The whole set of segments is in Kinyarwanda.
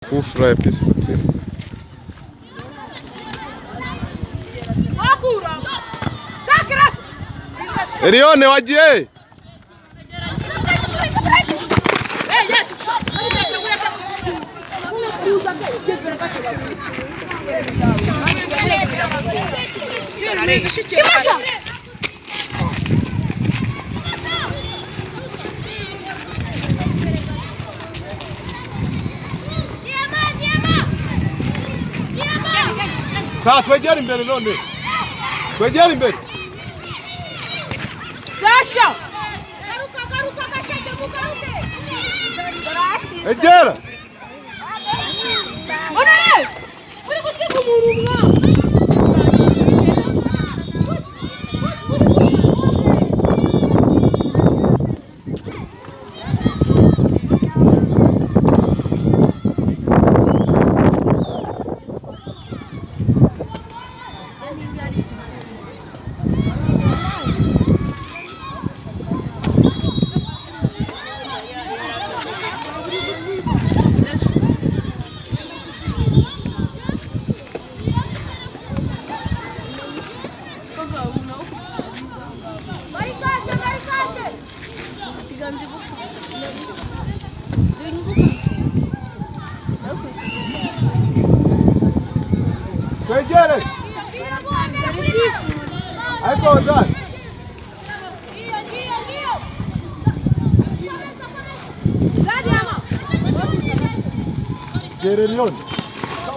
Kufra episode. Erione waje. Sawa twejeni mbele none. Twejeni mbele. Sasha. Garuka kashete mukaruke. Ejera. Onere. Uri gusiga umuntu mwa. Twejeni. Haiko ndani. Gerelion.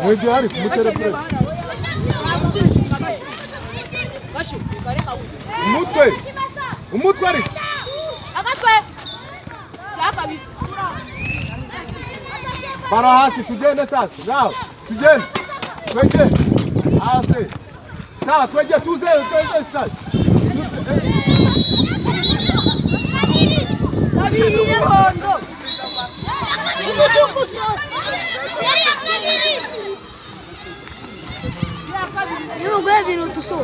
Mwende hari kumutere kure. Umutwe. Umutwe ari. Akatwe. Saka bisu. Para hasi tugende sasa. Sawa. Tugende. Twende. Hasi. Sawa twende tuze sasa. Kabiri y'umuhondo. Umutukuso. Yari akabiri. Yo gwe birutuso.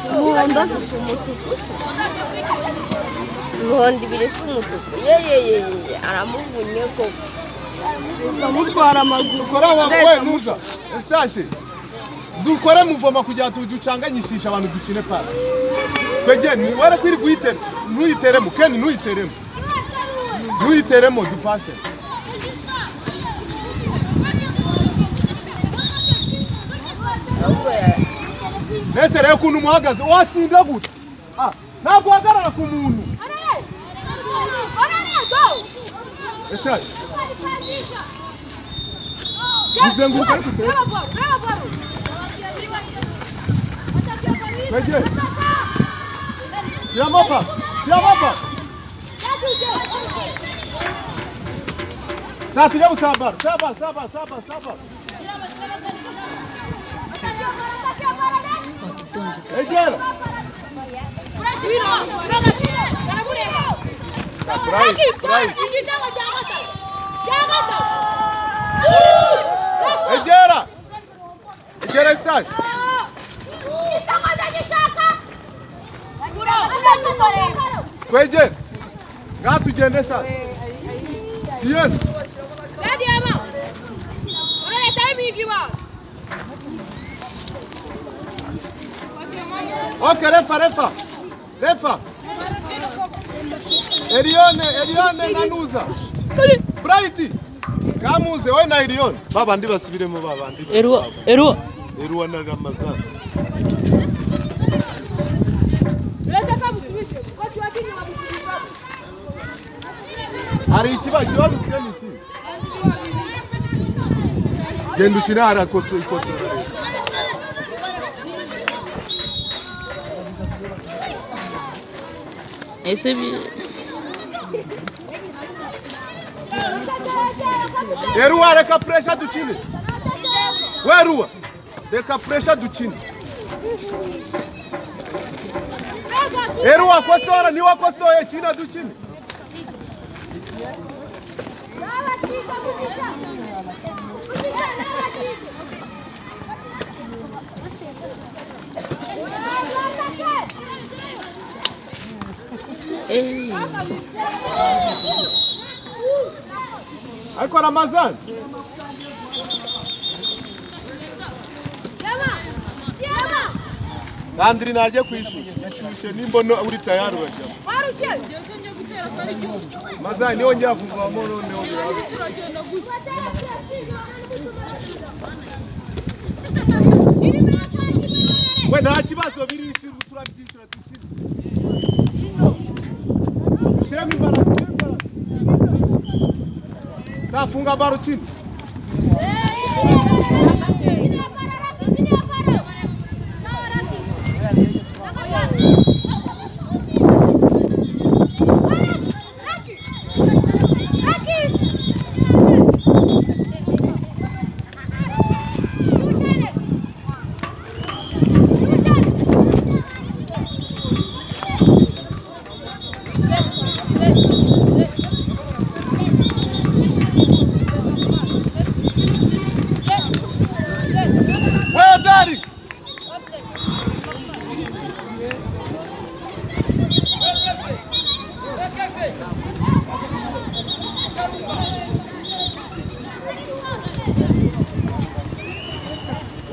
Umuhondo susu umutukuso. Umuhondo birisa umutuku. Ye aramuvunye ko. Samutwara amaguru. Dukora wawe nuza. Estashe. Dukore muvoma kugira tuducanganyishisha abantu dukine para. Twegeni wara kwiri guhitera. Ntuyiteremo Ken ntuyiteremo. Ntuyiteremo dupashe. Nese rero kuntu muhagaze watsinda gute? Ah, ntabwo hagarara ku muntu. Estashe. Nizenguruka ariko se. Twegeni. Yamapa. Sasa tujya gutambara. Saba. Wakitonze. Egera. Egera stage. Twegeni. Ngaha tugende sasa. Tugende. Okay, refa. Erione nanuza. Brighty. Kamuze we na Erione. Baba ndi basubiremo baba ndi. Erua na Ramazan. Hari ikibazo kigani iki? Genda ukina harakoso ikoso. Ese bi Erua reka pressure dukine. Werua. Reka pressure dukine. Erua kosora ni wakosoye kina dukine. Ariko Ramazan Andri naje kwishusha yashushe nimbono uri tayari urajya maza niyo njya kuvamo none we nta kibazo birishira turabyishura shira mimbara safunga baro chini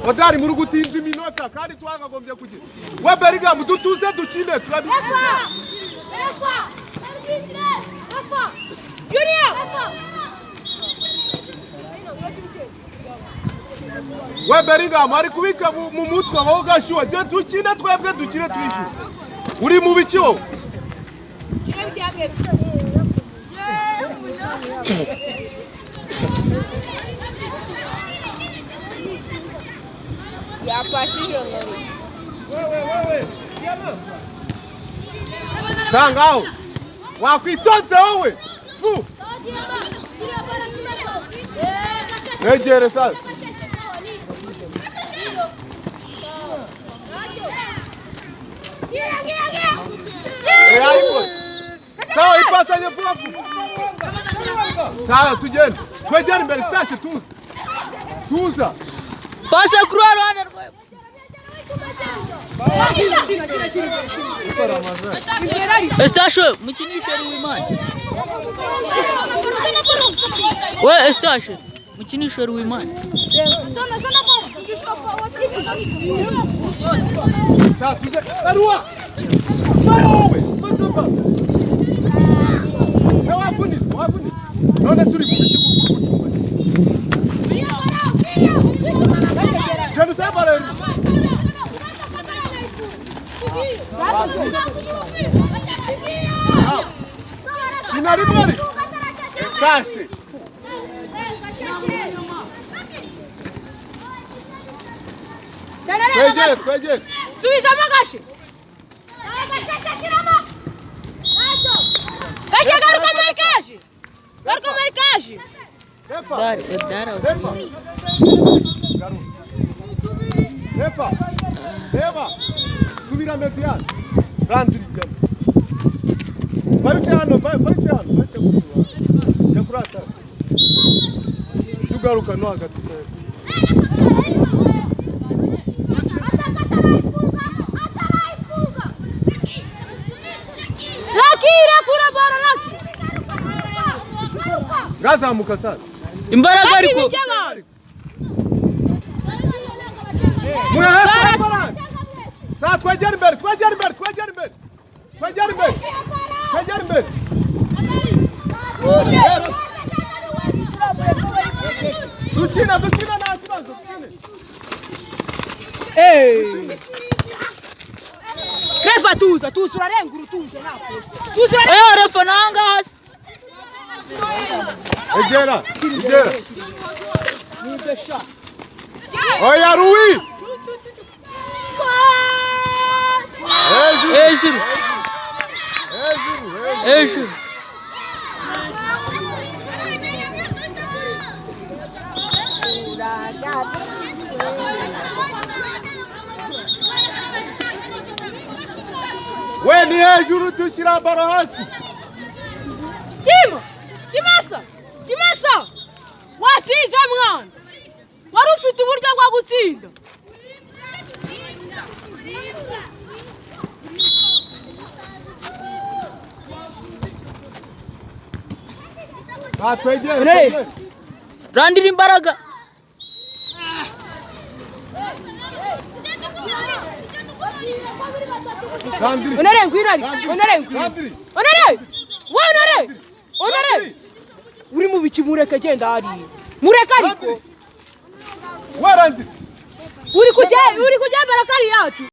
Odari muri gutinza iminota kandi twagagombye kugira. We Bellingham dutuze dukine turabikira. Efa! Junior! We Bellingham ari kubica mu mutwe aho gashuwa. Je dukine twebwe dukine twishu. Uri mu bicyo. Kire cyake. Ya pashiyo ngari. Wewe. Diama. Sangao. Wakwitonze wowe. Fu. Egere sasa. Sawa ipasa nyefuafu. Sawa tujeni. Twejeni mbele stashe tuza. Tuza. Passa cruel runner. Estácio, mutinisha Ruimani. Ué, Estácio, mutinisha Ruimani. Sawa tuza. Arua. Sawa. Fazamba. Wafuni. None suri kuchukua. Kanu sabale. Finali bali. Estácio. Twejeni. Subiza magashi. Gashi garuka markaji. Garuka markaji. Efa. Dara. Efa. Eva. Subira mediano. Randri jam. Vai chano. Jakurata. Tugaruka no agatuse. Gazamuka sana. Imbaraga ariko. Sasa twajeni mbele. Dukina na kibazo. Refa tuza urarengura tuze napo. Refa nangas. Egera. Nibesha. Oya Rui. Ejuru. We ni hejuru tushira baro hasi. Timasa. Watsinze mwana. Wari ufite uburyo bwo gutsinda. Twejeni. Randira imbaraga. Landry. Onore ngwirari. Onore ngwirari. Landry. Onore. Wa onore. Onore. Uri mu biki mureke genda hari. Mureka ariko. Wa Landry. Uri kujya barakari yacu.